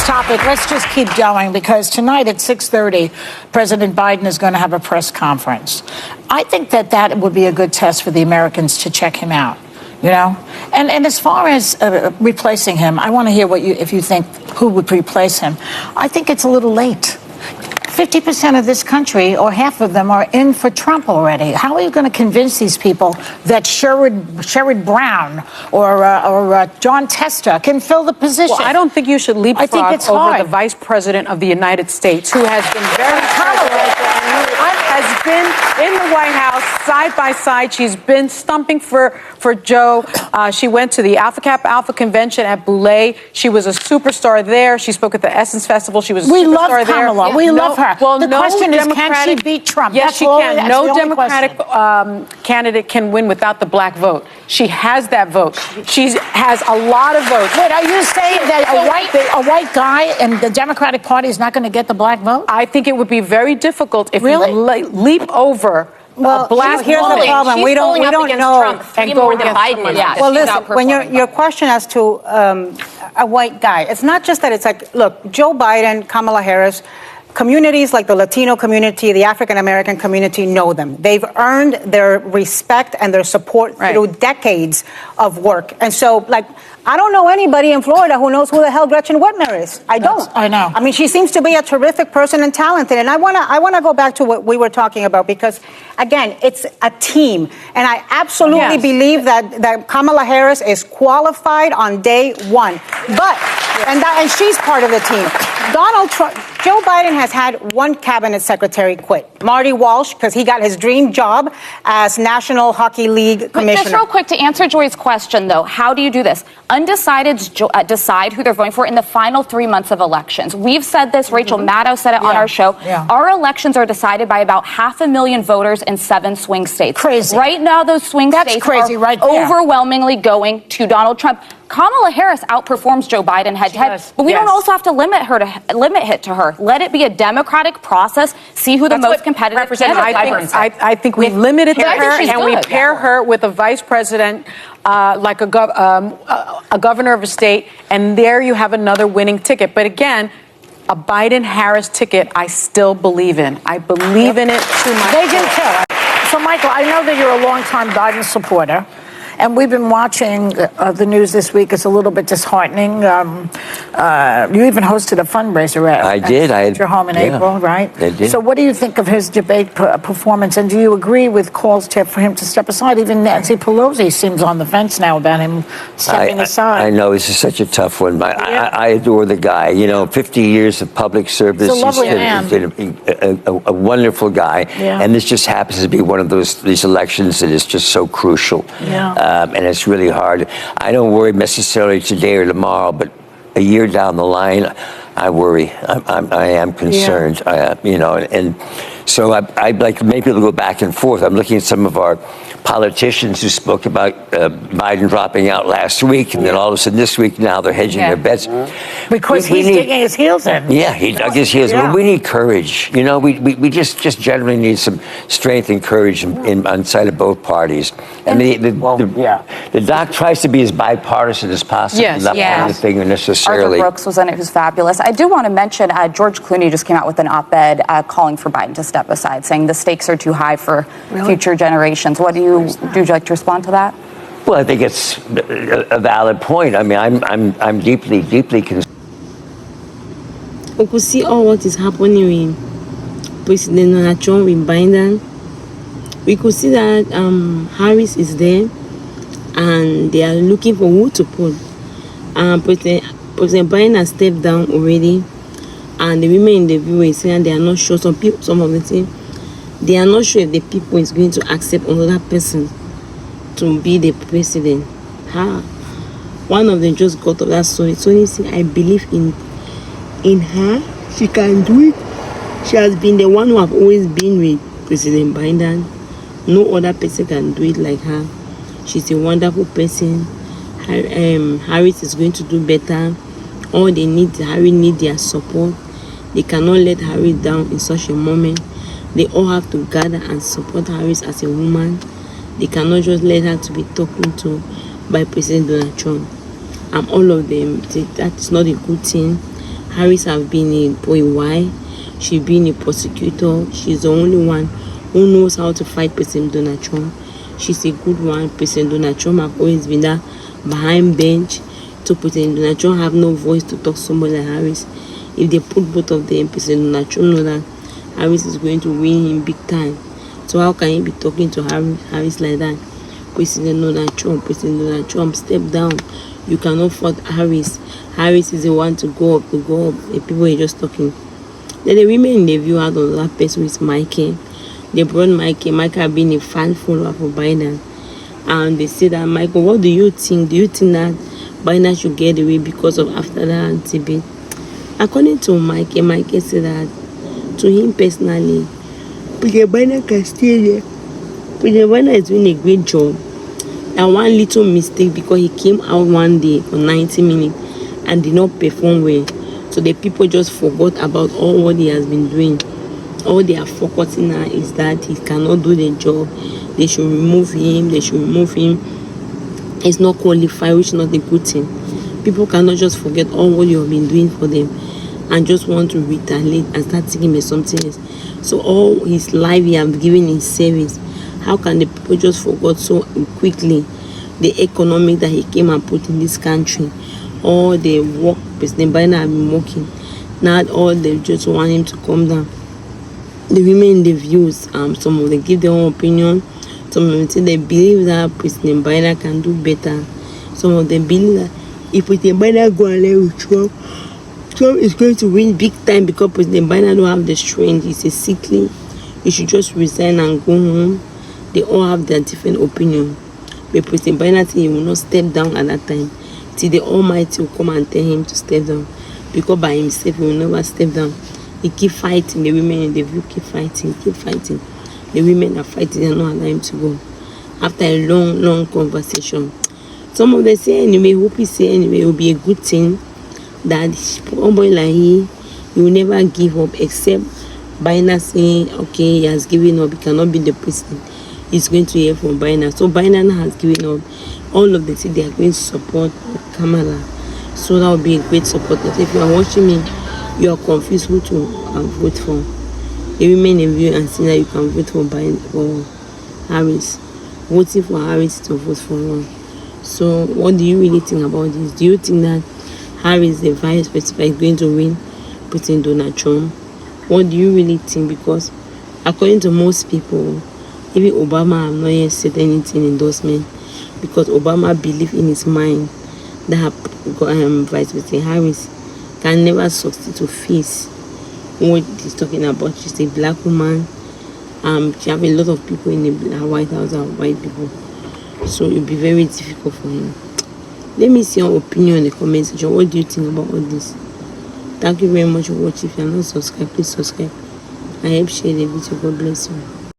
next topic. Let's just keep going because tonight at 6:30, President Biden is going to have a press conference. I think that would be a good test for the Americans to check him out. You know, and as far as replacing him, I want to hear if you think who would replace him. I think it's a little late. 50% of this country, or half of them, are in for Trump already. How are you going to convince these people that Sherrod Brown or John Tester can fill the position? Well, I don't think you should leapfrog over the Vice President of the United States, who has been very has been in the White House side by side. She's been stumping for Joe. She went to the Alpha Kappa Alpha convention at Boulay. She was a superstar there. She spoke at the Essence Festival. She was a superstar there. Kamala. We love her. Well, the question is, can she beat Trump? Yes, she can. No Democratic candidate can win without the black vote. She has that vote. She has a lot of votes. Wait, are you saying that a white guy in the Democratic Party is not going to get the black vote? I think it would be very difficult if you leap over a black. Here's the problem: we don't know. Trump and go against Biden. Yeah. Well, listen. When your question as to a white guy, it's not just that. It's like, look, Joe Biden, Kamala Harris. Communities like the Latino community, the African American community know them. They've earned their respect and their support through decades of work. And so, like, I don't know anybody in Florida who knows who the hell Gretchen Whitmer is. I don't. I know. I mean, she seems to be a terrific person and talented. And I wanna go back to what we were talking about because, again, it's a team. And I absolutely believe that Kamala Harris is qualified on day one. But and she's part of the team. Donald Trump, Joe Biden has had one cabinet secretary quit, Marty Walsh, because he got his dream job as National Hockey League commissioner. Just real quick, to answer Joy's question, though, how do you do this? Undecideds decide who they're voting for in the final 3 months of elections. We've said this. Rachel Maddow said it on our show. Yeah. Our elections are decided by about 500,000 voters in 7 swing states. Crazy. Right now, those swing states are overwhelmingly going to Donald Trump. Kamala Harris outperforms Joe Biden head-to-head, but we don't also have to limit it to her. Let it be a democratic process. See who the most competitive candidate. I think we limit it to her, and we pair her with a vice president, like a governor of a state, and there you have another winning ticket. But again, a Biden-Harris ticket, I still believe in. I believe in it too much. They do too. So, Michael, I know that you're a longtime Biden supporter. And we've been watching the news this week. It's a little bit disheartening. You even hosted a fundraiser at your home in April, right? I did. So what do you think of his debate performance? And do you agree with calls for him to step aside? Even Nancy Pelosi seems on the fence now about him stepping aside. I know. This is such a tough one. I adore the guy. You know, 50 years of public service. He's a lovely man. He's been a wonderful guy. Yeah. And this just happens to be one of these elections that is just so crucial. Yeah. And it's really hard. I don't worry necessarily today or tomorrow, but a year down the line, I worry. I am concerned. Yeah. And so I'd like maybe to go back and forth. I'm looking at some of our politicians who spoke about Biden dropping out last week, and then all of a sudden this week now they're hedging their bets. Because he's digging his heels in. Yeah, he dug his heels in. Well, we need courage. You know, we just generally need some strength and courage on side of both parties. And the doc tries to be as bipartisan as possible. Yes. Not pointing the finger necessarily. Arthur Brooks was in it, who's fabulous. I do want to mention George Clooney just came out with an op-ed calling for Biden to step aside, saying the stakes are too high for future generations. Would you like to respond to that? Well, I think it's a valid point. I mean, I'm deeply concerned. We could see all what is happening with President Donald Trump with Biden. We could see that Harris is there, and they are looking for who to put. President Biden has stepped down already, and the women in the view is saying they are not sure. Some of the team, they are not sure if the people is going to accept another person to be the president. One of them just got up that story. Tony said, I believe in her. She can do it. She has been the one who have always been with President Biden. No other person can do it like her. She's a wonderful person. Harris is going to do better. All they need, Harry need their support. They cannot let Harry down in such a moment. They all have to gather and support Harris as a woman. They cannot just let her to be talking to by President Donald Trump. All of them, that is not a good thing. Harris have been for a while. She's been a prosecutor. She's the only one who knows how to fight President Donald Trump. She's a good one. President Donald Trump have always been there behind bench. So President Donald Trump have no voice to talk to somebody like Harris. If they put both of them, President Donald Trump know that Harris is going to win him big time. So how can he be talking to Harris like that? President Donald Trump, step down. You cannot fight Harris. Harris is the one to go up. The people are just talking. Then the women in the view had another person with Mikey. They brought Mikey. Mikey had been a fan follower for Biden. And they said that, Michael, what do you think? Do you think that Biden should get away because of after that debate? According to Mikey said that to him personally, President Biden can stay there. President Biden is doing a great job. And one little mistake because he came out one day for 90 minutes and did not perform well. So the people just forgot about all what he has been doing. All they are focusing on is that he cannot do the job. They should remove him. He's not qualified, which is not a good thing. People cannot just forget all what you have been doing for them and just want to retaliate and start taking him something else. So all his life he has given in service. How can the people just forget so quickly the economic that he came and put in this country? All the work President Biden have been working. Not all they just want him to come down. The women in the views, some of them give their own opinion. Some of them say they believe that President Biden can do better. Some of them believe that if President Biden go along with Trump is going to win big time because President Biden don't have the strength. He's a sickly. He should just resign and go home. They all have their different opinion. But President Biden said he will not step down at that time till the Almighty will come and tell him to step down. Because by himself he will never step down. He keep fighting. The women in the view keep fighting. The women are fighting and not allow him to go. After a long conversation. Some of them say anyway, Whoopi say anyway, it will be a good thing that somebody like he will never give up except Biden saying, okay, he has given up, he cannot be the president. He's going to hear from Biden. So Biden has given up. All of them say they are going to support Kamala. So that will be a great support. But if you are watching me, you are confused who to vote for. The women in view and see that you can vote for Biden or Harris. Voting for Harris to vote for one. So what do you really think about this? Do you think that Harris, the vice president, is going to win President Donald Trump? What do you really think? Because according to most people, even Obama have not yet said anything endorsement because Obama believed in his mind that Vice President Harris can never succeed to face what he's talking about. She's a black woman. She have a lot of people in the White House are white people. So it will be very difficult for him. Let me see your opinion in the comment section. What do you think about all this? Thank you very much for watching. If you are not subscribed, please subscribe. I help share the video. God bless you.